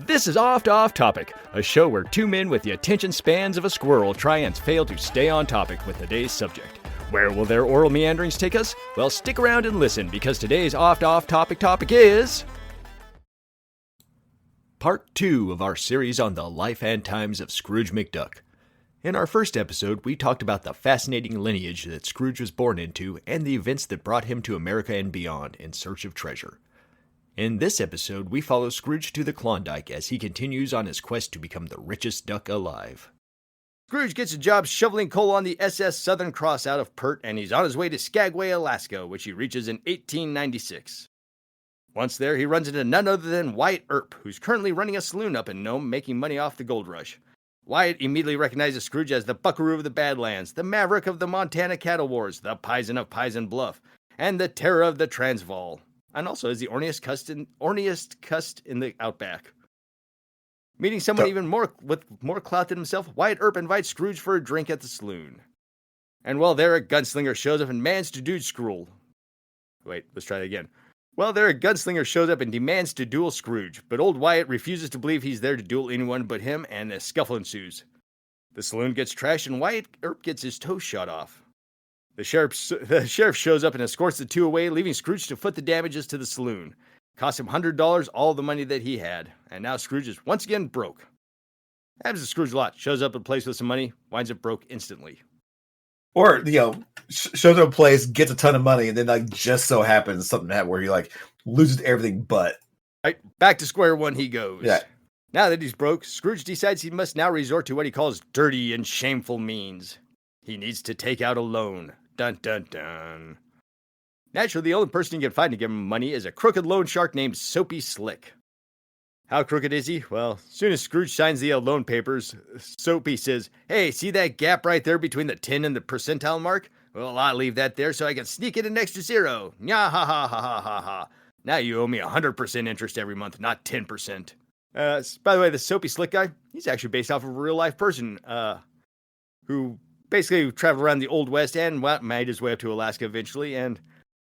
This is Oft Off Topic, a show where two men with the attention spans of a squirrel try and fail to stay on topic with today's subject. Where will their oral meanderings take us? Well, stick around and listen, because today's Oft Off Topic is... Part 2 of our series on the life and times of Scrooge McDuck. In our first episode, we talked about the fascinating lineage that Scrooge was born into and the events that brought him to America and beyond in search of treasure. In this episode, we follow Scrooge to the Klondike as he continues on his quest to become the richest duck alive. Scrooge gets a job shoveling coal on the SS Southern Cross out of Pert, and he's on his way to Skagway, Alaska, which he reaches in 1896. Once there, he runs into none other than Wyatt Earp, who's currently running a saloon up in Nome, making money off the gold rush. Wyatt immediately recognizes Scrooge as the buckaroo of the Badlands, the maverick of the Montana cattle wars, the Pison of Pison Bluff, and the terror of the Transvaal, and also is the orneast cussed in the Outback. Meeting someone with more clout than himself, Wyatt Earp invites Scrooge for a drink at the saloon. And while there, a gunslinger shows up and demands to duel Scrooge. Wait, let's try that again. Well, there, a gunslinger shows up and demands to duel Scrooge, but old Wyatt refuses to believe he's there to duel anyone but him, and a scuffle ensues. The saloon gets trashed, and Wyatt Earp gets his toe shot off. The sheriff shows up and escorts the two away, leaving Scrooge to foot the damages to the saloon. Cost him $100, all the money that he had, and now Scrooge is once again broke. Happens to Scrooge a lot. Shows up at a place with some money, winds up broke instantly. Or, shows up a place, gets a ton of money, and then, just so happens something happens where he, loses everything but. Right, back to square one he goes. Yeah. Now that he's broke, Scrooge decides he must now resort to what he calls dirty and shameful means. He needs to take out a loan. Dun, dun, dun. Naturally, the only person he can find to give him money is a crooked loan shark named Soapy Slick. How crooked is he? Well, as soon as Scrooge signs the loan papers, Soapy says, "Hey, see that gap right there between the 10 and the percentile mark? Well, I'll leave that there so I can sneak in an extra zero. Nya ha ha ha ha ha ha. Now you owe me 100% interest every month, not 10%. By the way, the Soapy Slick guy, he's actually based off of a real-life person who basically traveled around the Old West and made his way up to Alaska eventually, and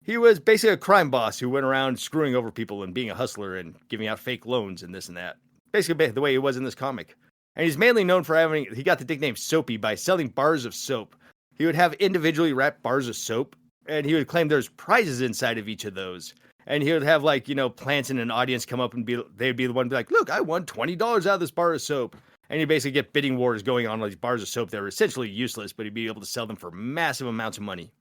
he was basically a crime boss who went around screwing over people and being a hustler and giving out fake loans and this and that. Basically the way he was in this comic. And he's mainly known for he got the nickname Soapy by selling bars of soap. He would have individually wrapped bars of soap, and he would claim there's prizes inside of each of those. And he would have plants in an audience come up and they'd be the one to be like, "Look, I won $20 out of this bar of soap." And he'd basically get bidding wars going on these bars of soap that were essentially useless, but he'd be able to sell them for massive amounts of money.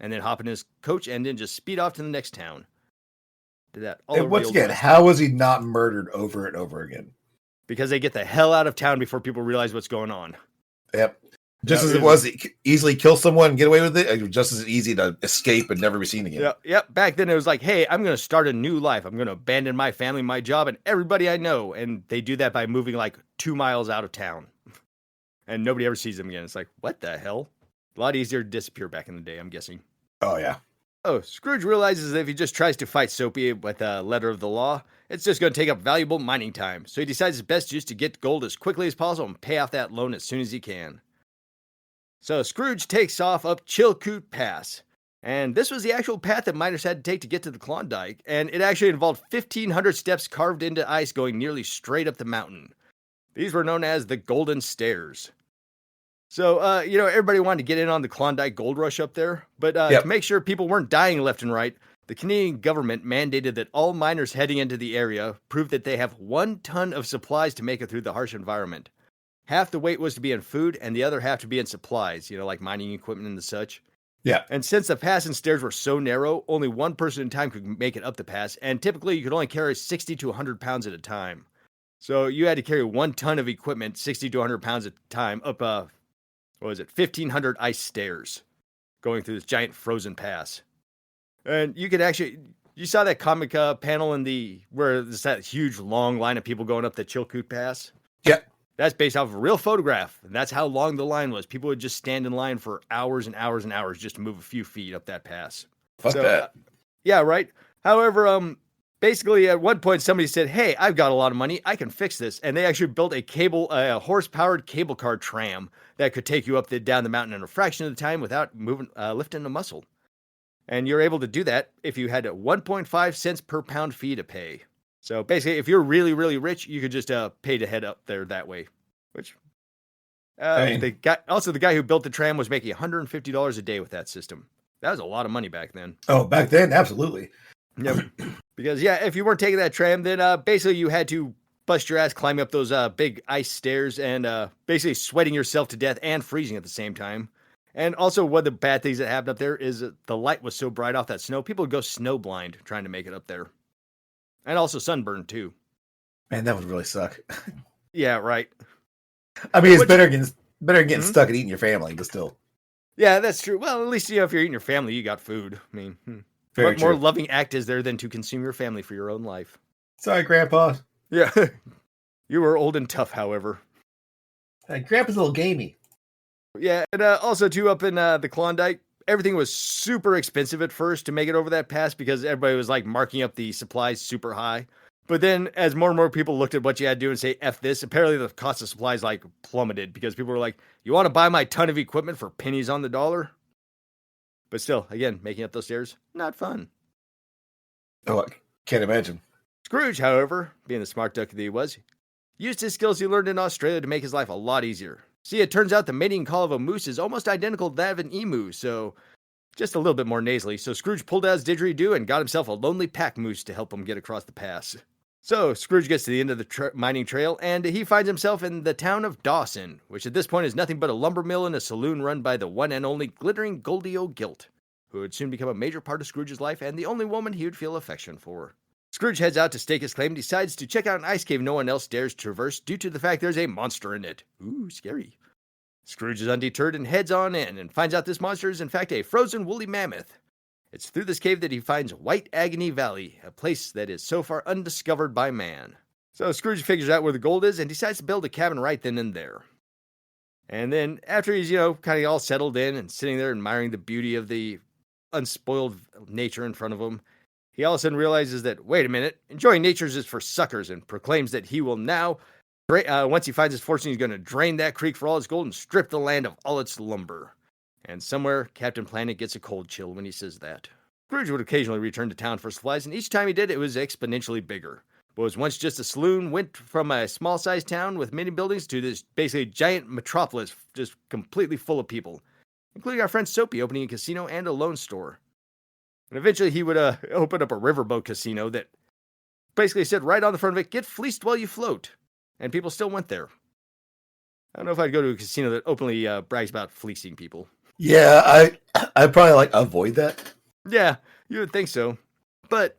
And then hop in his coach and then just speed off to the next town. Did that all and once again, how was he not murdered over and over again? Because they get the hell out of town before people realize what's going on. Yep. Just as it was easily kill someone and get away with it, it was just as easy to escape and never be seen again. Yep. Back then it was like, hey, I'm going to start a new life. I'm going to abandon my family, my job, and everybody I know. And they do that by moving 2 miles out of town. And nobody ever sees them again. It's like, what the hell? A lot easier to disappear back in the day, I'm guessing. Oh, yeah. Oh, Scrooge realizes that if he just tries to fight Soapy with a letter of the law, it's just going to take up valuable mining time. So he decides it's best just to get gold as quickly as possible and pay off that loan as soon as he can. So Scrooge takes off up Chilkoot Pass. And this was the actual path that miners had to take to get to the Klondike. And it actually involved 1,500 steps carved into ice going nearly straight up the mountain. These were known as the Golden Stairs. So, everybody wanted to get in on the Klondike gold rush up there. But to make sure people weren't dying left and right, the Canadian government mandated that all miners heading into the area prove that they have 1 ton of supplies to make it through the harsh environment. Half the weight was to be in food, and the other half to be in supplies, like mining equipment and the such. Yeah. And since the pass and stairs were so narrow, only one person at a time could make it up the pass, and typically you could only carry 60 to 100 pounds at a time. So you had to carry 1 ton of equipment, 60 to 100 pounds at a time, up 1,500 ice stairs, going through this giant frozen pass. And you could you saw that comic panel where there's that huge long line of people going up the Chilkoot Pass? Yeah. That's based off of a real photograph, and that's how long the line was. People would just stand in line for hours and hours and hours just to move a few feet up that pass. Fuck that. Yeah, right. However, basically at one point somebody said, "Hey, I've got a lot of money. I can fix this." And they actually built a horse-powered cable car tram that could take you up down the mountain in a fraction of the time without lifting a muscle. And you're able to do that if you had a 1.5 cents per pound fee to pay. So basically, if you're really, really rich, you could just pay to head up there that way. Which the guy who built the tram was making $150 a day with that system. That was a lot of money back then. Oh, back then, absolutely. Yep. Because if you weren't taking that tram, then basically you had to bust your ass climbing up those big ice stairs and basically sweating yourself to death and freezing at the same time. And also, one of the bad things that happened up there is that the light was so bright off that snow, people would go snow blind trying to make it up there. And also sunburned, too. Man, that would really suck. Yeah, right. I mean, it's better getting stuck and eating your family, but still. Yeah, that's true. Well, at least, if you're eating your family, you got food. I mean, what more loving act is there than to consume your family for your own life? Sorry, Grandpa. Yeah. You were old and tough, however. Grandpa's a little gamey. Yeah, and also, too, up in the Klondike, everything was super expensive at first to make it over that pass because everybody was, marking up the supplies super high. But then, as more and more people looked at what you had to do and say, F this, apparently the cost of supplies, plummeted because people were like, you want to buy my ton of equipment for pennies on the dollar? But still, again, making up those stairs, not fun. Oh, I can't imagine. Scrooge, however, being the smart duck that he was, used his skills he learned in Australia to make his life a lot easier. See, it turns out the mating call of a moose is almost identical to that of an emu, so just a little bit more nasally. So Scrooge pulled out his didgeridoo and got himself a lonely pack moose to help him get across the pass. So Scrooge gets to the end of the mining trail, and he finds himself in the town of Dawson, which at this point is nothing but a lumber mill and a saloon run by the one and only glittering Goldie O'Gilt, who would soon become a major part of Scrooge's life and the only woman he would feel affection for. Scrooge heads out to stake his claim and decides to check out an ice cave no one else dares traverse due to the fact there's a monster in it. Ooh, scary. Scrooge is undeterred and heads on in and finds out this monster is in fact a frozen woolly mammoth. It's through this cave that he finds White Agony Valley, a place that is so far undiscovered by man. So Scrooge figures out where the gold is and decides to build a cabin right then and there. And then after he's, kind of all settled in and sitting there admiring the beauty of the unspoiled nature in front of him, he all of a sudden realizes that, wait a minute, enjoying nature is for suckers, and proclaims that he will now, once he finds his fortune, he's going to drain that creek for all its gold and strip the land of all its lumber. And somewhere, Captain Planet gets a cold chill when he says that. Scrooge would occasionally return to town for supplies, and each time he did, it was exponentially bigger. What was once just a saloon went from a small-sized town with many buildings to this basically giant metropolis just completely full of people, including our friend Soapy opening a casino and a loan store. And eventually he would open up a riverboat casino that basically said right on the front of it, get fleeced while you float. And people still went there. I don't know if I'd go to a casino that openly brags about fleecing people. Yeah, I'd probably avoid that. Yeah, you would think so. But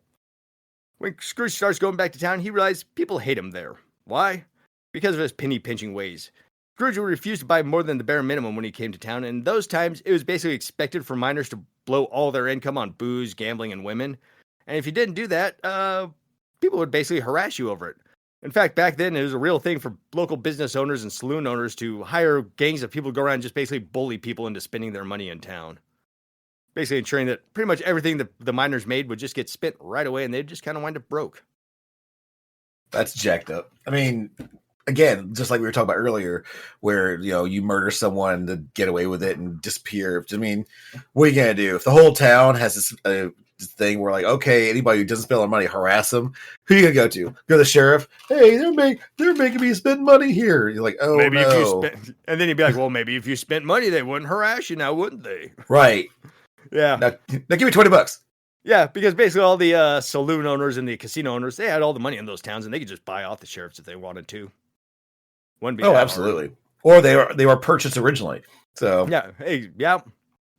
when Scrooge starts going back to town, he realizes people hate him there. Why? Because of his penny-pinching ways. Scrooge would refuse to buy more than the bare minimum when he came to town, and those times it was basically expected for miners to blow all their income on booze, gambling, and women. And if you didn't do that, people would basically harass you over it. In fact, back then, it was a real thing for local business owners and saloon owners to hire gangs of people to go around and just basically bully people into spending their money in town. Basically ensuring that pretty much everything that the miners made would just get spent right away, and they'd just kind of wind up broke. That's jacked up. I mean, again, just like we were talking about earlier, where, you murder someone to get away with it and disappear. I mean, what are you going to do? If the whole town has this thing where, okay, anybody who doesn't spend their money, harass them, who are you going to go to? Go to the sheriff? Hey, they're making me spend money here. You're like, oh, maybe no. If you spent, and then you'd be like, well, maybe if you spent money, they wouldn't harass you now, wouldn't they? Right. Yeah. Now give me $20. Yeah, because basically all the saloon owners and the casino owners, they had all the money in those towns, and they could just buy off the sheriffs if they wanted to. Absolutely. Or they were purchased originally. So yeah, hey, yeah,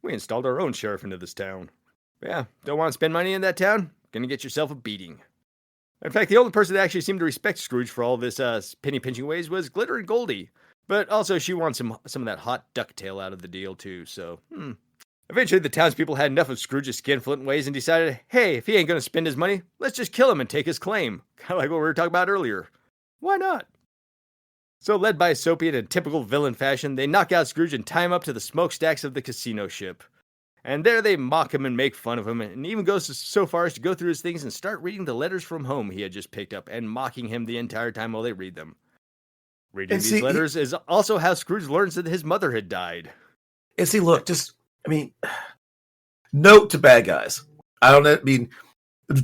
we installed our own sheriff into this town. Yeah, don't want to spend money in that town? Gonna get yourself a beating. In fact, the only person that actually seemed to respect Scrooge for all this penny-pinching ways was Glittering Goldie. But also, she wants some of that hot ducktail out of the deal, too, so, Eventually, the townspeople had enough of Scrooge's skinflint ways and decided, hey, if he ain't gonna spend his money, let's just kill him and take his claim. Kind of like what we were talking about earlier. Why not? So, led by Soapy in a typical villain fashion, they knock out Scrooge and tie him up to the smokestacks of the casino ship. And there they mock him and make fun of him, and even goes so far as to go through his things and start reading the letters from home he had just picked up, and mocking him the entire time while they read them. Reading these letters is also how Scrooge learns that his mother had died. And see, look, note to bad guys. I don't mean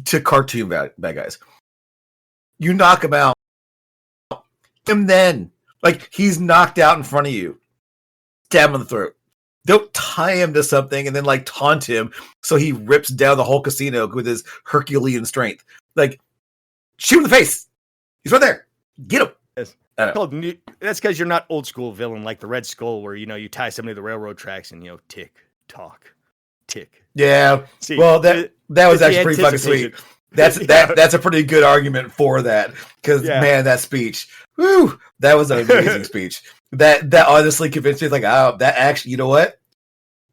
to cartoon bad guys. You knock him out. Him then. Like, he's knocked out in front of you. Stab him in the throat. Don't tie him to something and then, like, taunt him so he rips down the whole casino with his Herculean strength. Like, shoot him in the face. He's right there. Get him. Yes. That's because you're not old school villain like the Red Skull, where, you tie somebody to the railroad tracks and, tick, tock, tick. Yeah. See, well, that was actually pretty fucking sweet. That's a pretty good argument for that. Because, man, that speech, whew, that was an amazing speech. That honestly convinced me, like, oh, that actually, you know what?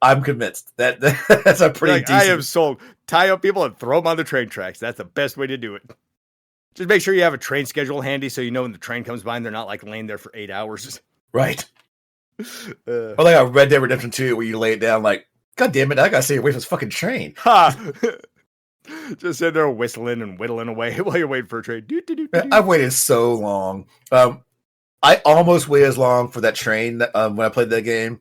I'm convinced. That's a pretty decent... I am sold. Tie up people and throw them on the train tracks. That's the best way to do it. Just make sure you have a train schedule handy so you know when the train comes by and they're not, like, laying there for 8 hours. Right. Or like a Red Dead Redemption 2 where you lay it down like, God damn it, I gotta stay away from this fucking train. Ha! Just sit there whistling and whittling away while you're waiting for a train. I've waited so long. I almost waited as long for that train when I played that game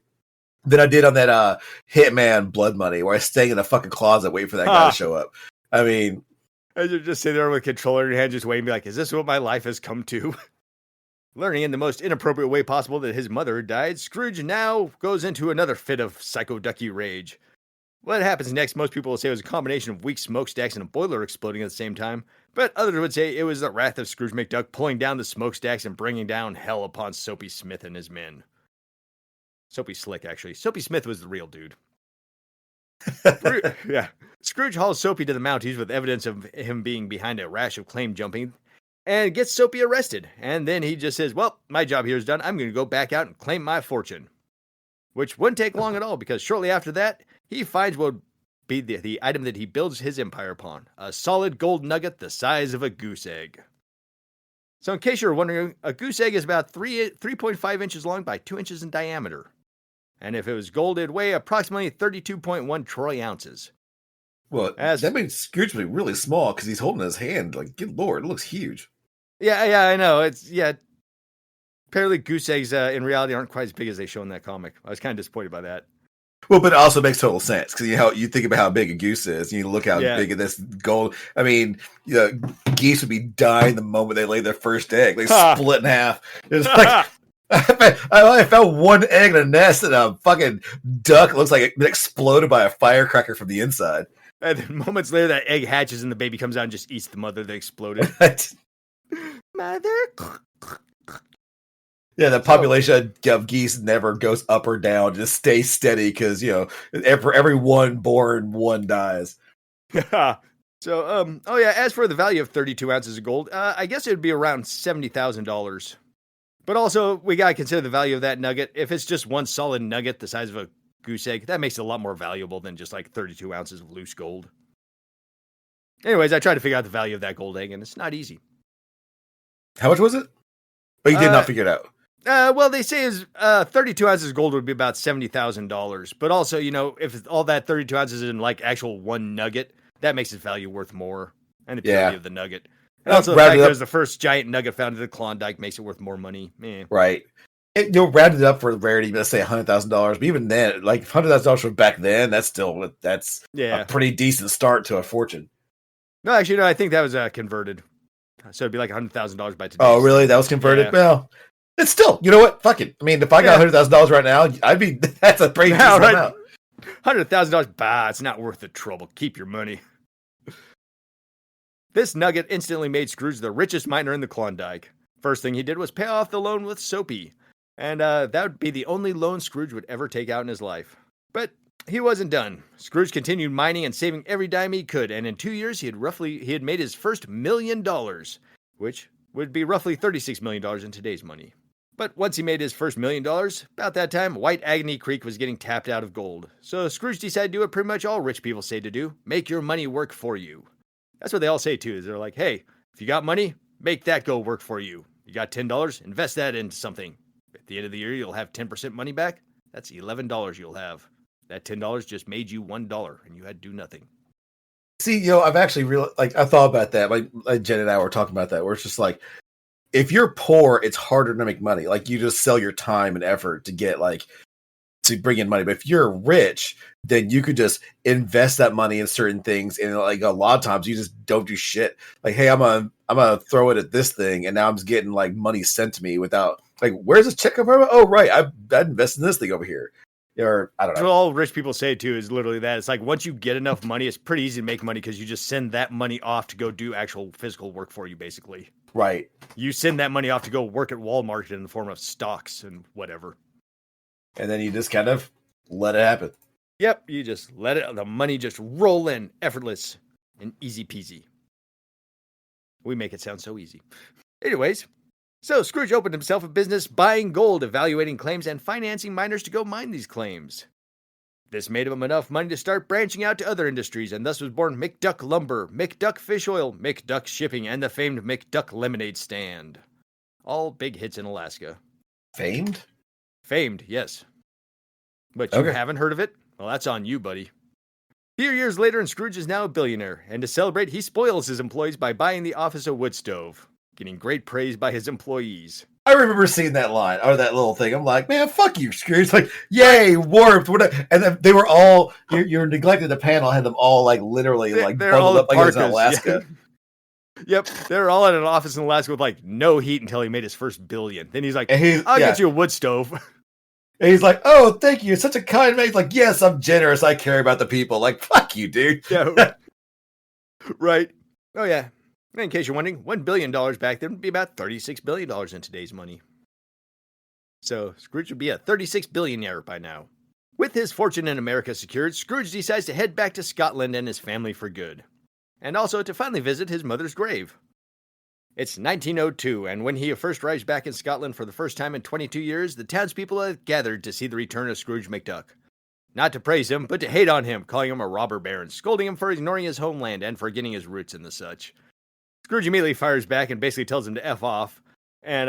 than I did on that Hitman Blood Money, where I stayed in a fucking closet waiting for that guy to show up. I mean... And you're just sitting there with a controller in your hand, just waiting, be like, is this what my life has come to? Learning in the most inappropriate way possible that his mother had died, Scrooge now goes into another fit of psycho-ducky rage. What happens next, most people will say, was a combination of weak smokestacks and a boiler exploding at the same time, but others would say it was the wrath of Scrooge McDuck pulling down the smokestacks and bringing down hell upon Soapy Smith and his men. Soapy Slick, actually. Soapy Smith was the real dude. Yeah. Scrooge hauls Soapy to the Mounties with evidence of him being behind a rash of claim jumping and gets Soapy arrested. And then he just says, well, my job here is done. I'm going to go back out and claim my fortune. Which wouldn't take long at all, because shortly after that, he finds what would be the item that he builds his empire upon. A solid gold nugget the size of a goose egg. So in case you're wondering, a goose egg is about 3.5 inches long by 2 inches in diameter. And if it was gold, it'd weigh approximately 32.1 troy ounces. Well, that means Scrooge would be really small because he's holding his hand. Like, good lord, it looks huge. Yeah, I know. Apparently goose eggs in reality aren't quite as big as they show in that comic. I was kind of disappointed by that. Well, but it also makes total sense because you think about how big a goose is, and you look how big this gold. I mean, geese would be dying the moment they lay their first egg. They split in half. It's like I found one egg in a nest, and a fucking duck looks like it been exploded by a firecracker from the inside. And then moments later, that egg hatches, and the baby comes out and just eats the mother that exploded. Mother. Yeah, the population of geese never goes up or down; just stays steady because for every one born, one dies. So, as for the value of 32 ounces of gold, I guess it would be around $70,000. But also, we gotta consider the value of that nugget. If it's just one solid nugget the size of a goose egg, that makes it a lot more valuable than just like 32 ounces of loose gold. Anyways, I tried to figure out the value of that gold egg, and it's not easy. How much was it? But you did not figure it out. Well, they say 32 ounces of gold would be about $70,000. But also, if all that 32 ounces is in like actual one nugget, that makes its value worth more. And the purity of the nugget. And also the fact that it was the first giant nugget found in the Klondike makes it worth more money. Right. Round it up for rarity, let's say $100,000. But even then, like $100,000 from back then, that's a pretty decent start to a fortune. No, actually, no, I think that was converted. So it'd be like $100,000 by today. Oh, really? That was converted? Yeah. Well, it's still, you know what? Fuck it. I mean, if I got $100,000 right now, that's a pretty decent amount. $100,000, bah, it's not worth the trouble. Keep your money. This nugget instantly made Scrooge the richest miner in the Klondike. First thing he did was pay off the loan with Soapy. And that would be the only loan Scrooge would ever take out in his life. But he wasn't done. Scrooge continued mining and saving every dime he could, and in 2 years he had made his first $1 million, which would be roughly $36 million in today's money. But once he made his first $1 million, about that time, White Agony Creek was getting tapped out of gold. So Scrooge decided to do what pretty much all rich people say to do: make your money work for you. That's what they all say too, is they're like, hey, if you got money, make that go work for you. You got $10, invest that into something. At the end of the year, you'll have 10% money back. That's $11 you'll have. That $10 just made you $1, and you had to do nothing. See, I've actually I thought about that. Like Jen and I were talking about that, where it's just like, if you're poor, it's harder to make money. Like, you just sell your time and effort to get to bring in money. But if you're rich, then you could just invest that money in certain things. And like a lot of times you just don't do shit. Like, hey, I'm I'm gonna throw it at this thing, and now I'm just getting like money sent to me without like, where's this check come from? Oh, right, I invested in this thing over here. Or I don't know. What all rich people say too is literally that. It's like once you get enough money, it's pretty easy to make money because you just send that money off to go do actual physical work for you, basically. Right. You send that money off to go work at Walmart in the form of stocks and whatever. And then you just kind of let it happen. Yep, you just let it, the money just roll in, effortless and easy peasy. We make it sound so easy. Anyways, so Scrooge opened himself a business buying gold, evaluating claims, and financing miners to go mine these claims. This made him enough money to start branching out to other industries, and thus was born McDuck Lumber, McDuck Fish Oil, McDuck Shipping, and the famed McDuck Lemonade Stand. All big hits in Alaska. Famed? Famed, yes. But you haven't heard of it? Well, that's on you, buddy. A few years later, and Scrooge is now a billionaire, and to celebrate, he spoils his employees by buying the office a wood stove, getting great praise by his employees. I remember seeing that line, or that little thing. I'm like, man, fuck you, Scrooge. Like, yay, warmth. Whatever. And then they were all, you're neglecting the panel, had them all, like, literally, like, bundled up like it was in Alaska. Yeah. Yep, they're all in an office in Alaska with, like, no heat until he made his first billion. Then he's like, I'll get you a wood stove. And he's like, oh, thank you. It's such a kind man. He's like, yes, I'm generous. I care about the people. Like, fuck you, dude. Yeah. Right. Oh, yeah. In case you're wondering, $1 billion back then would be about $36 billion in today's money. So Scrooge would be a 36 billionaire by now. With his fortune in America secured, Scrooge decides to head back to Scotland and his family for good. And also to finally visit his mother's grave. It's 1902, and when he first arrives back in Scotland for the first time in 22 years, the townspeople have gathered to see the return of Scrooge McDuck. Not to praise him, but to hate on him, calling him a robber baron, scolding him for ignoring his homeland and forgetting his roots and the such. Scrooge immediately fires back and basically tells him to F off, and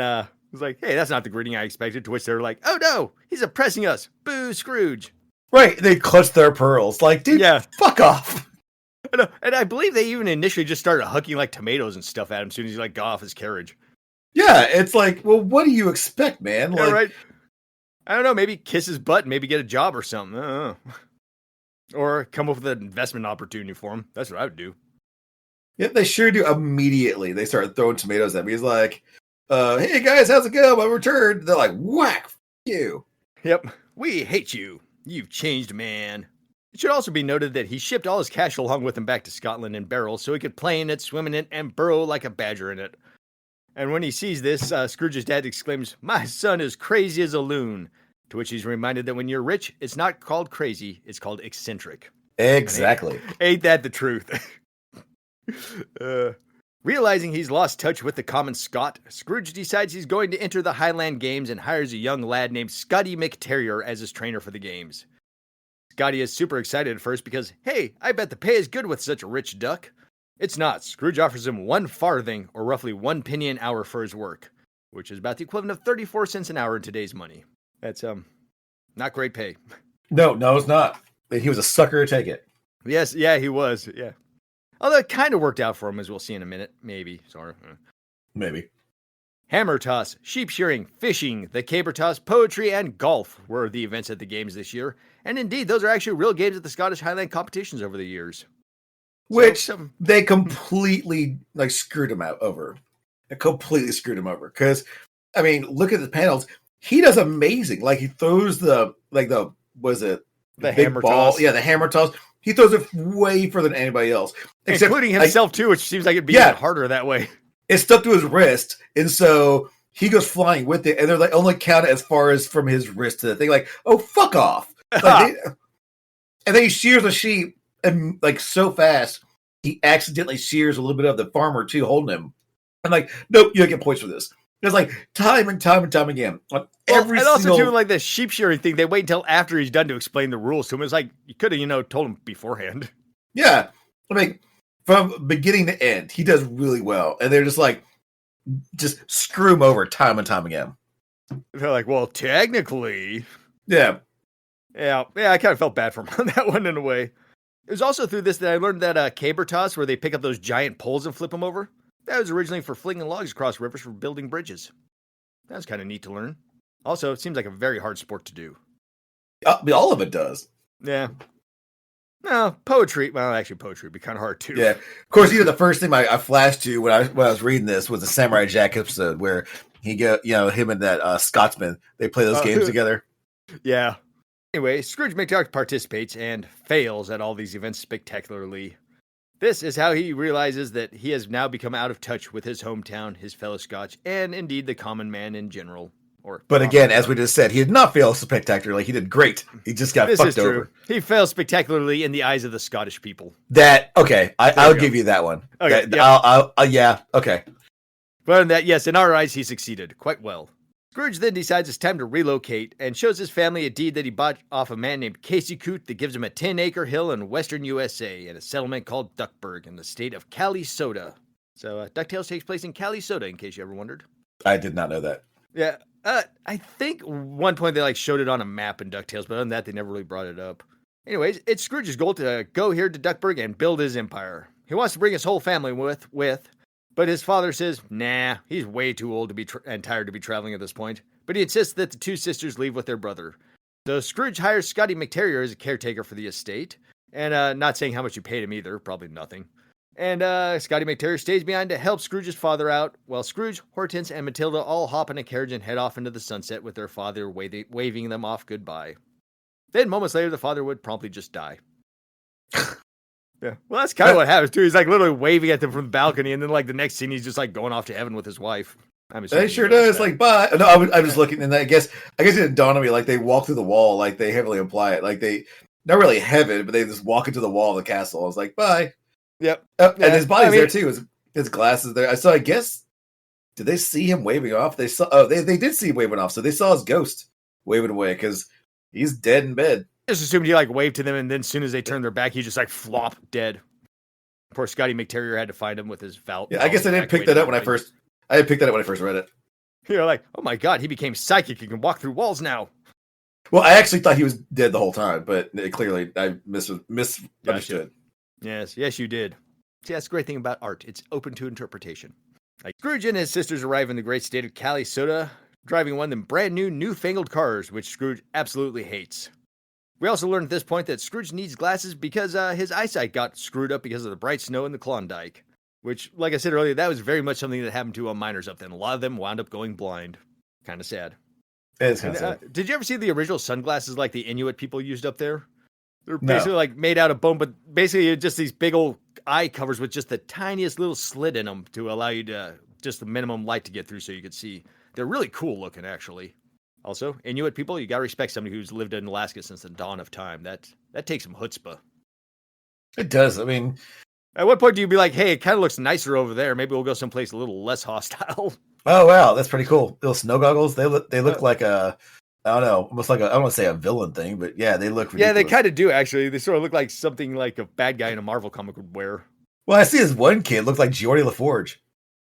was like, hey, that's not the greeting I expected, to which they're like, oh no, he's oppressing us, boo Scrooge. Right, they clutch their pearls, like, dude, fuck off. And I believe they even initially just started hucking like tomatoes and stuff at him as soon as he like got off his carriage. Yeah, it's like, well, what do you expect, man? Yeah, like, right. I don't know, maybe kiss his butt and maybe get a job or something. I don't know. Or come up with an investment opportunity for him. That's what I would do. Yeah, they sure do. Immediately, they start throwing tomatoes at me. He's like, hey guys, how's it going? I returned. They're like, whack, f you. Yep, we hate you. You've changed, man. It should also be noted that he shipped all his cash along with him back to Scotland in barrels so he could play in it, swim in it, and burrow like a badger in it. And when he sees this, Scrooge's dad exclaims, my son is crazy as a loon. To which he's reminded that when you're rich, it's not called crazy, it's called eccentric. Exactly. Ain't that the truth? Realizing he's lost touch with the common Scot, Scrooge decides he's going to enter the Highland Games and hires a young lad named Scotty McTerrier as his trainer for the games. Scotty is super excited at first because, hey, I bet the pay is good with such a rich duck. It's not. Scrooge offers him 1 farthing, or roughly 1 penny an hour for his work, which is about the equivalent of 34 cents an hour in today's money. That's, not great pay. No, it's not. He was a sucker to take it. Yes, yeah, he was, yeah. Although it kind of worked out for him, as we'll see in a minute. Maybe, sorry. Maybe. Hammer toss, sheep shearing, fishing, the caber toss, poetry, and golf were the events at the games this year. And indeed, those are actually real games at the Scottish Highland competitions over the years. Which they completely screwed him over. They completely screwed him over. Because, I mean, look at the panels. He does amazing. Like, he throws the hammer toss? Yeah, the hammer toss. He throws it way further than anybody else. Including himself, too, which seems like it'd be even harder that way. It's stuck to his wrist, and so he goes flying with it, and they're like, only count it as far as from his wrist to the thing. Like, oh, fuck off. And then he shears a sheep, and so fast, he accidentally shears a little bit of the farmer, too, holding him. I'm like, nope, you don't get points for this. It's like time and time and time again. Also, too, like the sheep shearing thing, they wait until after he's done to explain the rules to him. It's like, you could have, told him beforehand. Yeah. I mean, from beginning to end, he does really well. And they're just screw him over time and time again. They're like, well, technically. Yeah. Yeah, I kind of felt bad for him on that one in a way. It was also through this that I learned that caber toss, where they pick up those giant poles and flip them over, that was originally for flinging logs across rivers for building bridges. That was kind of neat to learn. Also, it seems like a very hard sport to do. All of it does. Yeah. No, poetry. Well, actually, poetry would be kind of hard too. Yeah, of course. The first thing I flashed to when I was reading this was the Samurai Jack episode where him and that Scotsman, they play those games together. Yeah. Anyway, Scrooge McDuck participates and fails at all these events spectacularly. This is how he realizes that he has now become out of touch with his hometown, his fellow Scotch, and indeed the common man in general. But again, as we just said, he did not fail spectacularly. He did great. He just got fucked over. He failed spectacularly in the eyes of the Scottish people. I'll give you that one. Okay, yeah, okay. But other than that, yes, in our eyes, he succeeded quite well. Scrooge then decides it's time to relocate and shows his family a deed that he bought off a man named Casey Coote that gives him a 10-acre hill in western USA in a settlement called Duckburg in the state of Calisota. So DuckTales takes place in Calisota, in case you ever wondered. I did not know that. Yeah. I think one point they showed it on a map in DuckTales, but other than that, they never really brought it up. Anyways, it's Scrooge's goal to go here to Duckburg and build his empire. He wants to bring his whole family with, but his father says, nah, he's way too old to be and tired to be traveling at this point. But he insists that the two sisters leave with their brother. So Scrooge hires Scotty McTerrier as a caretaker for the estate, and not saying how much you paid him either, probably nothing. And Scotty McTerrier stays behind to help Scrooge's father out, while Scrooge, Hortense, and Matilda all hop in a carriage and head off into the sunset with their father waving them off goodbye. Then, moments later, the father would promptly just die. Yeah, well, that's kind of what happens, too. He's literally waving at them from the balcony, and then the next scene, he's just going off to heaven with his wife. It sure does. Bye. No, I'm just looking, and I guess it didn't dawn on me. They walk through the wall, they heavily imply it. They, not really heaven, but they just walk into the wall of the castle. I was like, bye. Yep. And his body's there too. His glasses there. So I guess, did they see him waving off? They saw. Oh, they did see him waving off. So they saw his ghost waving away because he's dead in bed. I just assumed he waved to them, and then as soon as they turned their back, he just flop dead. Poor Scotty McTerrier had to find him with his valve. Yeah, I guess I didn't pick that up when I first. I didn't pick that up when I first read it. You're oh my god, he became psychic. He can walk through walls now. Well, I actually thought he was dead the whole time, but clearly I misunderstood. Gotcha. Yes, you did. See, that's the great thing about art. It's open to interpretation. Scrooge and his sisters arrive in the great state of Calisota, driving one of them brand new, newfangled cars, which Scrooge absolutely hates. We also learn at this point that Scrooge needs glasses because his eyesight got screwed up because of the bright snow in the Klondike. Which, like I said earlier, that was very much something that happened to miners up then. A lot of them wound up going blind. Kind of sad. It is kind of sad. Did you ever see the original sunglasses the Inuit people used up there? They're basically made out of bone, but basically just these big old eye covers with just the tiniest little slit in them to allow you to just the minimum light to get through so you could see. They're really cool looking, actually. Also, Inuit people, you gotta respect somebody who's lived in Alaska since the dawn of time. That takes some chutzpah. It does. I mean, at what point do you be hey, it kind of looks nicer over there. Maybe we'll go someplace a little less hostile. Oh wow, that's pretty cool. Little snow goggles. They look like a, I don't know, almost like I don't want to say a villain thing, but yeah, they look ridiculous. Yeah, they kind of do actually. They sort of look like something like a bad guy in a Marvel comic would wear. Well, I see this one kid look like Geordie LaForge.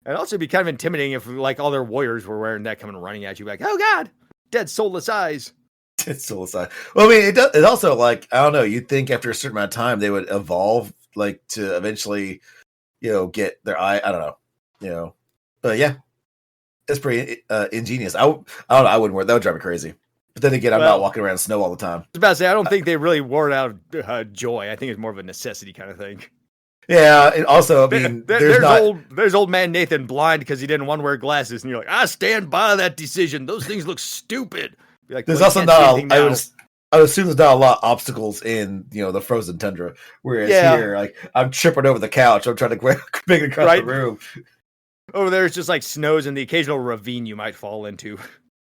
It'd also be kind of intimidating if all their warriors were wearing that, coming running at you oh god, dead soulless eyes. Dead soulless eyes. Well, I mean, it also I don't know. You'd think after a certain amount of time they would evolve to eventually, get their eye. I don't know, but yeah. It's pretty ingenious. I don't know. I wouldn't wear it. That would drive me crazy. But then again, I'm not walking around in snow all the time. I was about to say, I don't think they really wore it out of joy. I think it's more of a necessity kind of thing. Yeah, and also, I mean, there's old man Nathan blind because he didn't want to wear glasses, and you're I stand by that decision. Those things look stupid. There's also not. I would assume there's not a lot of obstacles in the frozen tundra. Whereas here, I'm tripping over the couch. I'm trying to make it across the room. Over there, it's just snows and the occasional ravine you might fall into.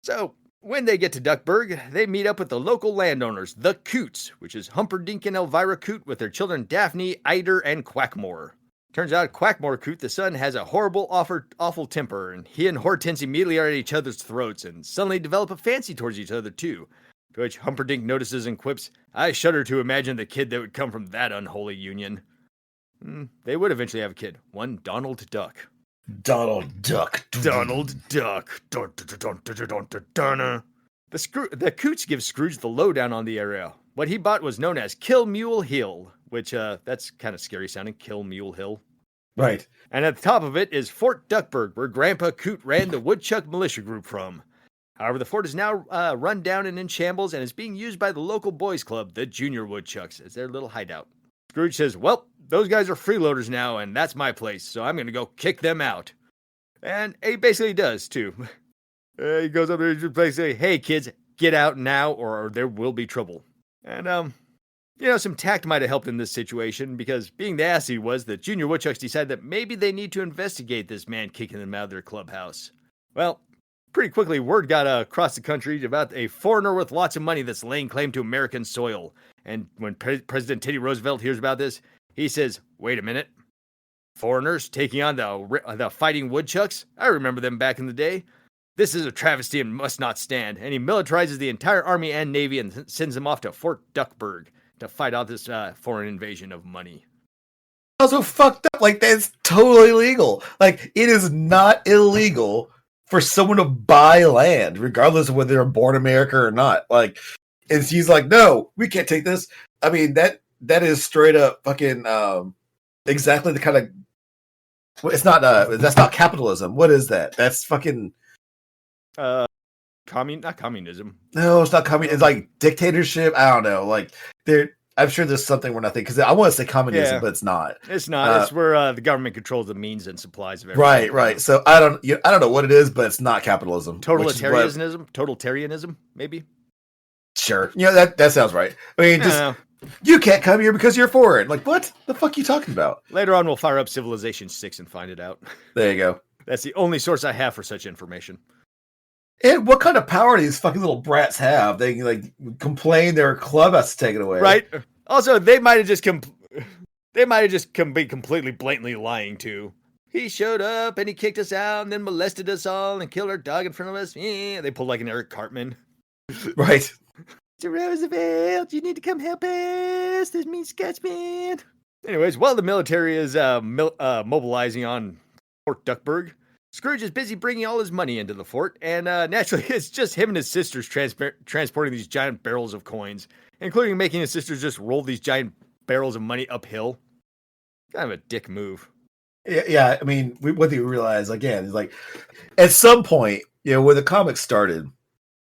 So, when they get to Duckburg, they meet up with the local landowners, the Coots, which is Humperdinck and Elvira Coote with their children Daphne, Eider, and Quackmore. Turns out Quackmore Coote, the son, has a horrible, awful temper, and he and Hortense immediately are at each other's throats and suddenly develop a fancy towards each other, too. To which Humperdinck notices and quips, I shudder to imagine the kid that would come from that unholy union. They would eventually have a kid, one Donald Duck. Donald Duck. Donald Duck. The Coots give Scrooge the lowdown on the area. What he bought was known as Kill Mule Hill, which, that's kind of scary sounding, Kill Mule Hill. Right. And at the top of it is Fort Duckburg, where Grandpa Coote ran the Woodchuck militia group from. However, the fort is now run down and in shambles and is being used by the local boys club, the Junior Woodchucks, as their little hideout. Scrooge says, well, those guys are freeloaders now, and that's my place, so I'm going to go kick them out. And he basically does, too. He goes up there and just say, hey, kids, get out now or there will be trouble. And, some tact might have helped in this situation because being the ass he was, the Junior Woodchucks decided that maybe they need to investigate this man kicking them out of their clubhouse. Well, pretty quickly, word got across the country about a foreigner with lots of money that's laying claim to American soil. And when President Teddy Roosevelt hears about this, he says, wait a minute. Foreigners taking on the fighting woodchucks? I remember them back in the day. This is a travesty and must not stand. And he militarizes the entire army and navy and sends them off to Fort Duckburg to fight out this foreign invasion of money. Also fucked up. Like, that's totally illegal. Like, it is not illegal for someone to buy land, regardless of whether they're born America or not. Like, and she's like, no, we can't take this. I mean, that is straight up fucking exactly the kind of. It's not. That's not capitalism. What is that? That's fucking. Not communism. No, it's not communism. It's like dictatorship. I don't know. Like, I'm sure there's something we're not thinking. Because I want to say communism, but it's not. It's not. It's where the government controls the means and supplies of everything. Right. So I don't know what it is, but it's not capitalism. Totalitarianism, maybe. Sure. That sounds right. I mean, you can't come here because you're foreign. Like, what the fuck are you talking about? Later on, we'll fire up Civilization 6 and find it out. There you go. That's the only source I have for such information. And what kind of power do these fucking little brats have? They can, like, complain their club has to take it away. Right. Also, they might have just be completely blatantly lying too. He showed up and he kicked us out and then molested us all and killed our dog in front of us. They pulled like an Eric Cartman. Right. Mr. Roosevelt, you need to come help us. This mean Scotsman. Anyways, while the military is mobilizing on Fort Duckburg, Scrooge is busy bringing all his money into the fort, and naturally, it's just him and his sisters transporting these giant barrels of coins, including making his sisters just roll these giant barrels of money uphill. Kind of a dick move. Yeah, I mean, what do you realize, again, is like, at some point, when the comic started,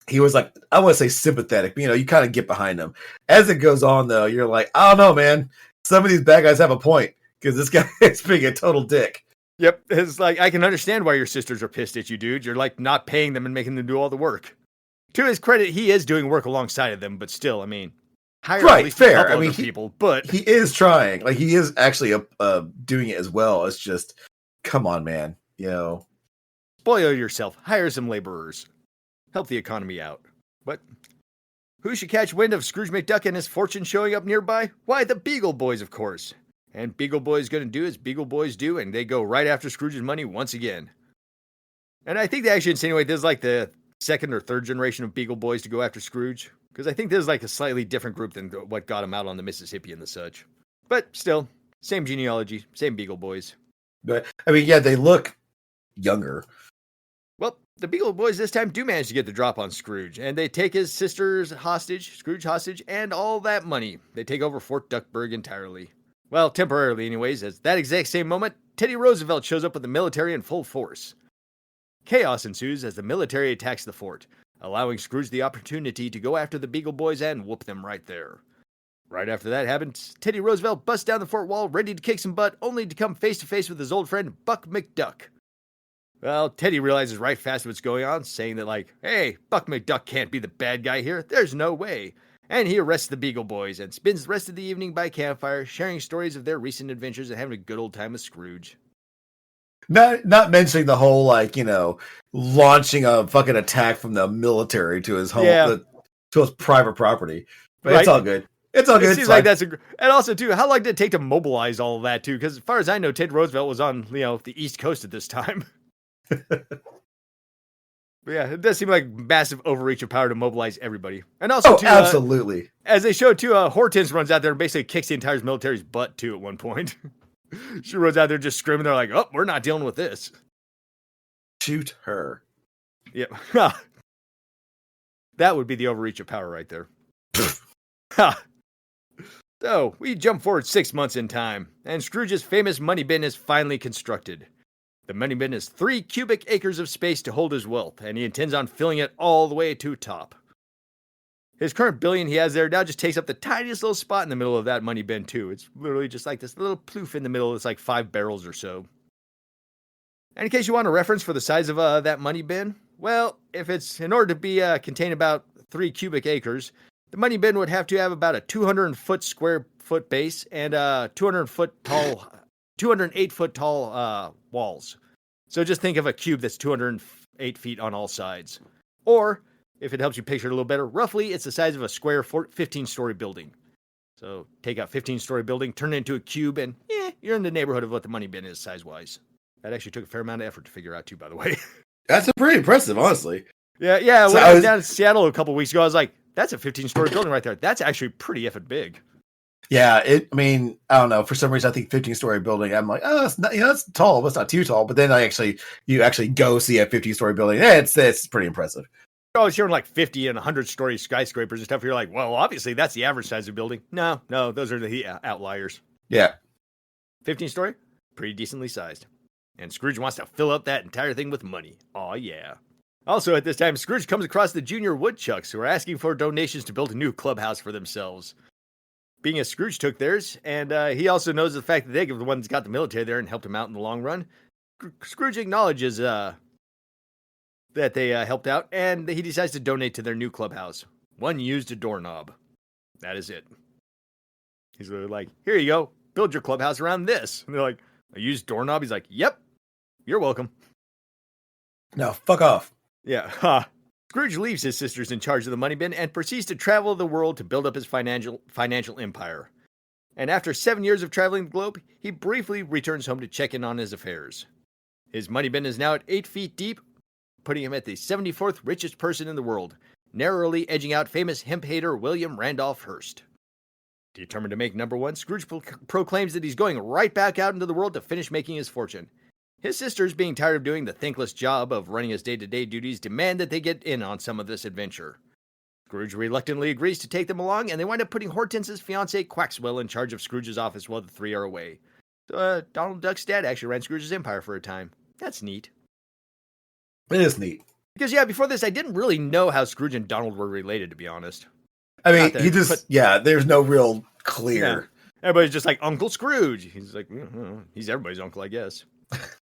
he was like, I want to say sympathetic, but, you kind of get behind him. As it goes on, though, you're like, I don't know, man. Some of these bad guys have a point, because this guy is being a total dick. Yep, it's like, I can understand why your sisters are pissed at you, dude. You're like not paying them and making them do all the work. To his credit, he is doing work alongside of them, but still, I mean, hire at least fair. A couple other people, but he is trying. Like, he is actually doing it as well. It's just, come on, man. Spoil yourself. Hire some laborers. Help the economy out. But who should catch wind of Scrooge McDuck and his fortune showing up nearby? Why, the Beagle Boys, of course. And Beagle Boys going to do as Beagle Boys do, and they go right after Scrooge's money once again. And I think they actually insinuate this is like the second or third generation of Beagle Boys to go after Scrooge, because I think this is like a slightly different group than what got him out on the Mississippi and the such. But still, same genealogy, same Beagle Boys. But I mean, yeah, they look younger. Well, the Beagle Boys this time do manage to get the drop on Scrooge, and they take his sisters hostage, Scrooge hostage, and all that money. They take over Fort Duckburg entirely. Well, temporarily anyways, as that exact same moment, Teddy Roosevelt shows up with the military in full force. Chaos ensues as the military attacks the fort, allowing Scrooge the opportunity to go after the Beagle Boys and whoop them right there. Right after that happens, Teddy Roosevelt busts down the fort wall ready to kick some butt, only to come face to face with his old friend Buck McDuck. Well, Teddy realizes right fast what's going on, saying that like, hey, Buck McDuck can't be the bad guy here, there's no way. And he arrests the Beagle Boys and spends the rest of the evening by campfire, sharing stories of their recent adventures and having a good old time with Scrooge. Not mentioning the whole, like, launching a fucking attack from the military to his home, to his private property. But right. It's all good. It's all good. It seems like that's and also, too, how long did it take to mobilize all of that, too? Because as far as I know, Teddy Roosevelt was on, the East Coast at this time. But yeah, it does seem like massive overreach of power to mobilize everybody. And also, too, absolutely. As they showed, too, Hortense runs out there and basically kicks the entire military's butt, too, at one point. She runs out there just screaming. They're like, oh, we're not dealing with this. Shoot her. Yep. That would be the overreach of power right there. So, we jump forward 6 months in time, and Scrooge's famous money bin is finally constructed. The money bin is 3 cubic acres of space to hold his wealth, and he intends on filling it all the way to top. His current billion he has there now just takes up the tiniest little spot in the middle of that money bin, too. It's literally just like this little ploof in the middle. It's like 5 barrels or so. And in case you want a reference for the size of that money bin, well, if it's in order to be contain about 3 cubic acres, the money bin would have to have about a 200 square foot base and 208 foot tall walls. So just think of a cube that's 208 feet on all sides. Or, if it helps you picture it a little better, roughly it's the size of a square 15-story building. So take a 15-story building, turn it into a cube, and you're in the neighborhood of what the money bin is size-wise. That actually took a fair amount of effort to figure out, too, by the way. That's pretty impressive, honestly. Yeah. So When I was down in Seattle a couple weeks ago, I was like, that's a 15-story building right there. That's actually pretty effing big. Yeah, I don't know. For some reason, I think 15-story building. I'm like, oh, it's not, that's tall, but it's not too tall. But then you actually go see a 15-story building. Yeah, it's pretty impressive. I was hearing like 50 and 100-story skyscrapers and stuff. You're like, well, obviously that's the average size of building. No, those are the outliers. Yeah, 15-story, pretty decently sized. And Scrooge wants to fill up that entire thing with money. Aw, yeah. Also, at this time, Scrooge comes across the Junior Woodchucks, who are asking for donations to build a new clubhouse for themselves. Being as Scrooge took theirs, and he also knows the fact that they're the ones that got the military there and helped him out in the long run, Scrooge acknowledges that they helped out, and he decides to donate to their new clubhouse. One used doorknob. That is it. He's like, here you go. Build your clubhouse around this. And they're like, a used doorknob? He's like, yep. You're welcome. No, fuck off. Yeah. Scrooge leaves his sisters in charge of the money bin and proceeds to travel the world to build up his financial empire. And after 7 years of traveling the globe, he briefly returns home to check in on his affairs. His money bin is now at 8 feet deep, putting him at the 74th richest person in the world, narrowly edging out famous hemp hater William Randolph Hearst. Determined to make number one, Scrooge proclaims that he's going right back out into the world to finish making his fortune. His sisters, being tired of doing the thankless job of running his day-to-day duties, demand that they get in on some of this adventure. Scrooge reluctantly agrees to take them along, and they wind up putting Hortense's fiancé Quaxwell in charge of Scrooge's office while the three are away. Donald Duck's dad actually ran Scrooge's empire for a time. That's neat. It is neat. Because, before this, I didn't really know how Scrooge and Donald were related, to be honest. I mean, there's no real clear. Yeah. Everybody's just like, Uncle Scrooge. He's like, he's everybody's uncle, I guess.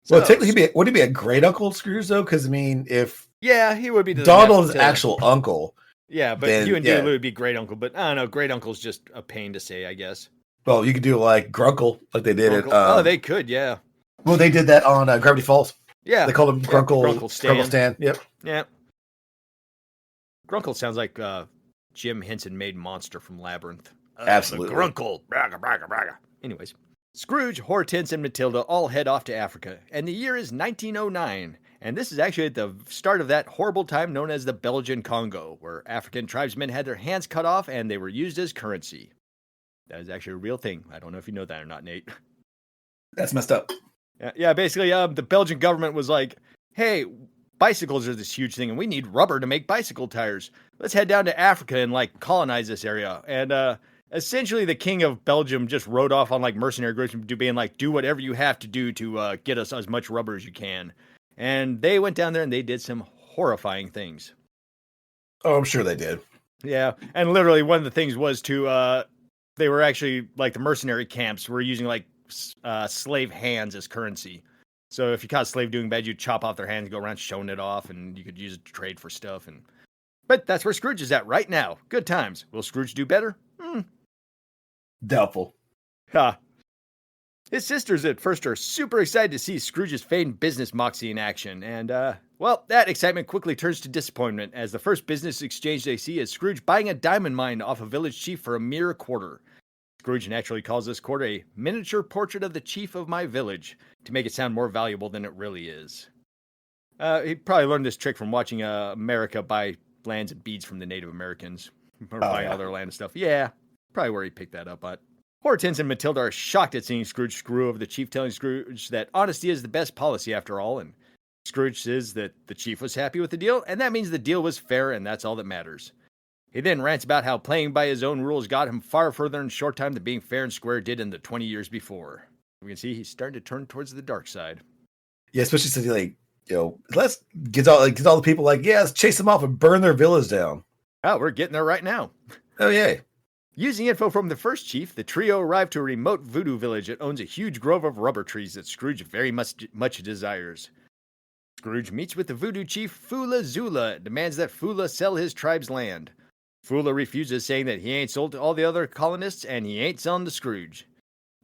Well, technically, would he be a great Uncle Scrooge, though? Because, if... Yeah, he would be Donald's actual uncle. Yeah, but then, you and Lou would be great uncle. But, I don't know, great uncle's just a pain to say, I guess. Well, you could do, like, Grunkle, like they did at... they could, yeah. Well, they did that on Gravity Falls. Yeah. They called him Grunkle. Grunkle Stan. Grunkle Stan, yep. Yeah. Grunkle sounds like Jim Henson-made monster from Labyrinth. Absolutely. Grunkle. Braga, braga, braga. Anyways. Scrooge, Hortense, and Matilda all head off to Africa, and the year is 1909, and this is actually at the start of that horrible time known as the Belgian Congo, where African tribesmen had their hands cut off and they were used as currency. That is actually a real thing. I don't know if you know that or not, Nate. That's messed up. Yeah, basically, the Belgian government was like, hey, bicycles are this huge thing, and we need rubber to make bicycle tires. Let's head down to Africa and, colonize this area. And, essentially, the king of Belgium just rode off on, mercenary groups to being like, do whatever you have to do to get us as much rubber as you can. And they went down there and they did some horrifying things. Oh, I'm sure they did. Yeah, and literally one of the things was they were actually, the mercenary camps were using, slave hands as currency. So if you caught a slave doing bad, you'd chop off their hands, go around showing it off, and you could use it to trade for stuff. But that's where Scrooge is at right now. Good times. Will Scrooge do better? Doubtful. His sisters at first are super excited to see Scrooge's famed business moxie in action, and, that excitement quickly turns to disappointment as the first business exchange they see is Scrooge buying a diamond mine off a village chief for a mere quarter. Scrooge naturally calls this quarter a miniature portrait of the chief of my village to make it sound more valuable than it really is. He probably learned this trick from watching America buy lands and beads from the Native Americans, or buying all their land and stuff. Yeah. Probably where he picked that up at. Hortense and Matilda are shocked at seeing Scrooge screw over the chief, telling Scrooge that honesty is the best policy after all, and Scrooge says that the chief was happy with the deal, and that means the deal was fair, and that's all that matters. He then rants about how playing by his own rules got him far further in a short time than being fair and square did in the 20 years before. We can see he's starting to turn towards the dark side. Yeah, especially since like, let's get all the people like, yeah, let's chase them off and burn their villas down. Oh, we're getting there right now. Oh yeah. Using info from the first chief, the trio arrived to a remote voodoo village that owns a huge grove of rubber trees that Scrooge very much desires. Scrooge meets with the voodoo chief Fula Zula and demands that Fula sell his tribe's land. Fula refuses, saying that he ain't sold to all the other colonists and he ain't selling to Scrooge.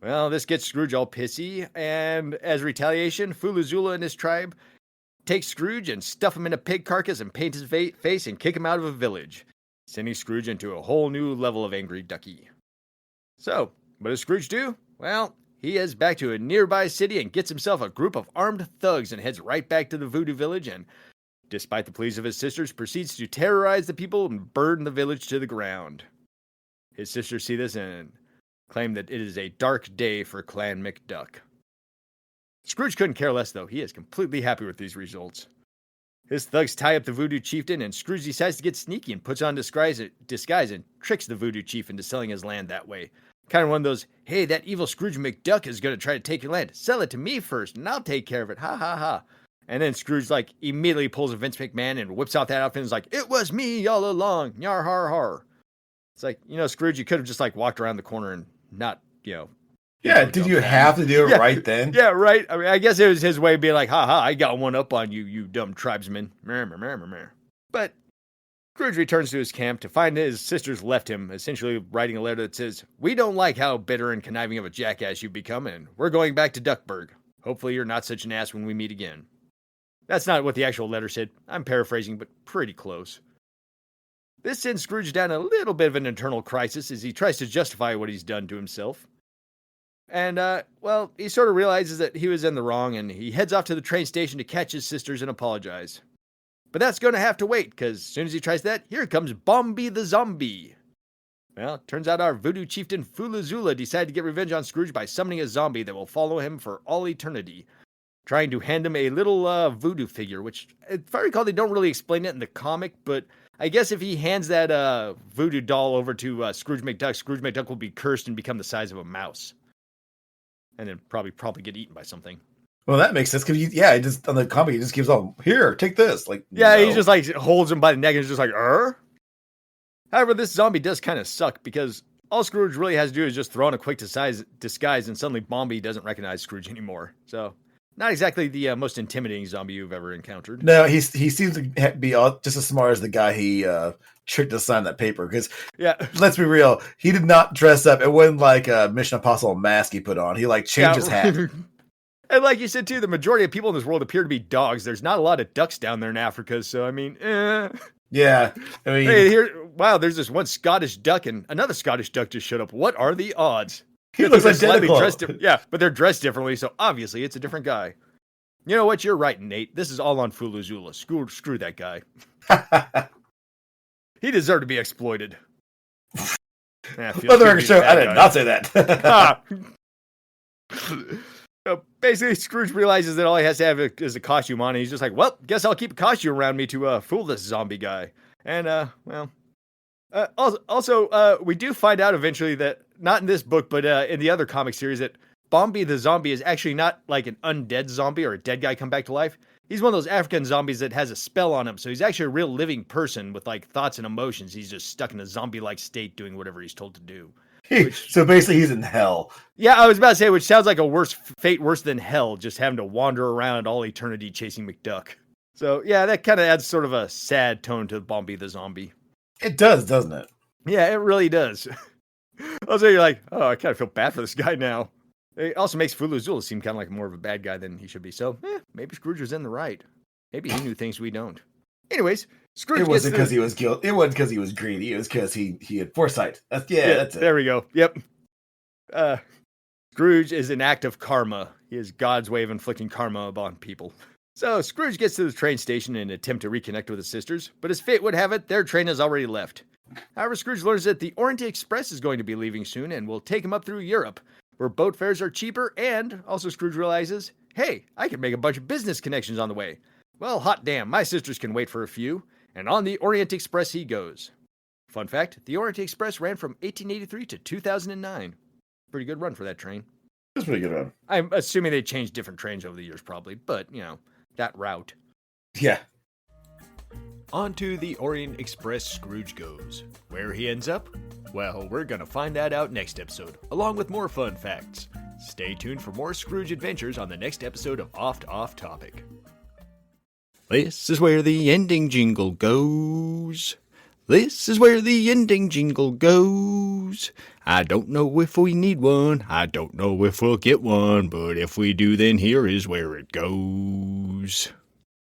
Well, this gets Scrooge all pissy, and as retaliation, Fula Zula and his tribe take Scrooge and stuff him in a pig carcass and paint his face and kick him out of a village, sending Scrooge into a whole new level of angry ducky. So, what does Scrooge do? Well, he heads back to a nearby city and gets himself a group of armed thugs and heads right back to the voodoo village and, despite the pleas of his sisters, proceeds to terrorize the people and burn the village to the ground. His sisters see this and claim that it is a dark day for Clan McDuck. Scrooge couldn't care less, though. He is completely happy with these results. His thugs tie up the voodoo chieftain, and Scrooge decides to get sneaky and puts on disguise and tricks the voodoo chief into selling his land that way. Kind of one of those, hey, that evil Scrooge McDuck is going to try to take your land. Sell it to me first, and I'll take care of it. Ha, ha, ha. And then Scrooge, immediately pulls a Vince McMahon and whips out that outfit and is like, it was me all along. Yar, har, har. It's like, Scrooge, you could have just, walked around the corner and not, Yeah, did you have to do it right then? Yeah, right. I mean, I guess it was his way of being like, ha ha, I got one up on you, you dumb tribesman. But Scrooge returns to his camp to find his sisters left him, essentially writing a letter that says, we don't like how bitter and conniving of a jackass you've become, and we're going back to Duckburg. Hopefully you're not such an ass when we meet again. That's not what the actual letter said. I'm paraphrasing, but pretty close. This sends Scrooge down a little bit of an internal crisis as he tries to justify what he's done to himself. And, he sort of realizes that he was in the wrong, and he heads off to the train station to catch his sisters and apologize. But that's going to have to wait, because as soon as he tries that, here comes Bombi the Zombie. Well, turns out our voodoo chieftain Fula Zula decided to get revenge on Scrooge by summoning a zombie that will follow him for all eternity, trying to hand him a little voodoo figure, which, if I recall, they don't really explain it in the comic, but I guess if he hands that voodoo doll over to Scrooge McDuck will be cursed and become the size of a mouse. And then probably get eaten by something. Well, that makes sense because he just on the comic he just gives all here, take this. He just holds him by the neck and is just like, However, this zombie does kind of suck because all Scrooge really has to do is just throw on a quick disguise and suddenly Bombi doesn't recognize Scrooge anymore. So, not exactly the most intimidating zombie you've ever encountered. No, he seems to be just as smart as the guy he tricked to sign that paper. Because, let's be real, he did not dress up. It wasn't like a Mission Impossible mask he put on. He changed his hat. And like you said too, the majority of people in this world appear to be dogs. There's not a lot of ducks down there in Africa, so I mean, Yeah, I mean, hey, there's this one Scottish duck and another Scottish duck just showed up. What are the odds? He looks identical. But they're dressed differently, so obviously it's a different guy. You know what? You're right, Nate. This is all on Fula Zula. Screw that guy. He deserved to be exploited. Let the record show, I did not say that. So basically, Scrooge realizes that all he has to have is a costume on, and he's just like, well, guess I'll keep a costume around me to fool this zombie guy. And, also, we do find out eventually that, not in this book, but in the other comic series, that Bombi the zombie is actually not like an undead zombie or a dead guy come back to life. He's one of those African zombies that has a spell on him, so he's actually a real living person with thoughts and emotions. He's just stuck in a zombie-like state doing whatever he's told to do. So basically he's in hell. Yeah, I was about to say, which sounds like a worse than hell, just having to wander around all eternity chasing McDuck. So yeah, that kind of adds sort of a sad tone to Bombi the zombie. It does, doesn't it? Yeah, it really does. Also, you're like, oh, I kind of feel bad for this guy now. It also makes Fula Zula seem kind of like more of a bad guy than he should be. So, maybe Scrooge was in the right. Maybe he knew things we don't. Anyways, Scrooge. It wasn't because he was guilty. It wasn't because he was greedy. It was because he had foresight. That's it. There we go. Yep. Scrooge is an act of karma. He is God's way of inflicting karma upon people. So Scrooge gets to the train station in an attempt to reconnect with his sisters, but as fate would have it, their train has already left. However, Scrooge learns that the Orient Express is going to be leaving soon and will take him up through Europe, where boat fares are cheaper, and also Scrooge realizes, hey, I can make a bunch of business connections on the way. Well, hot damn, my sisters can wait for a few, and on the Orient Express he goes. Fun fact, the Orient Express ran from 1883 to 2009. Pretty good run for that train. That's a pretty good run. I'm assuming they changed different trains over the years, probably, but, that route. Yeah. On to the Orient Express Scrooge goes. Where he ends up? Well, we're gonna find that out next episode, along with more fun facts. Stay tuned for more Scrooge adventures on the next episode of Oft Off Topic. This is where the ending jingle goes. This is where the ending jingle goes. I don't know if we need one, I don't know if we'll get one, but if we do, then here is where it goes.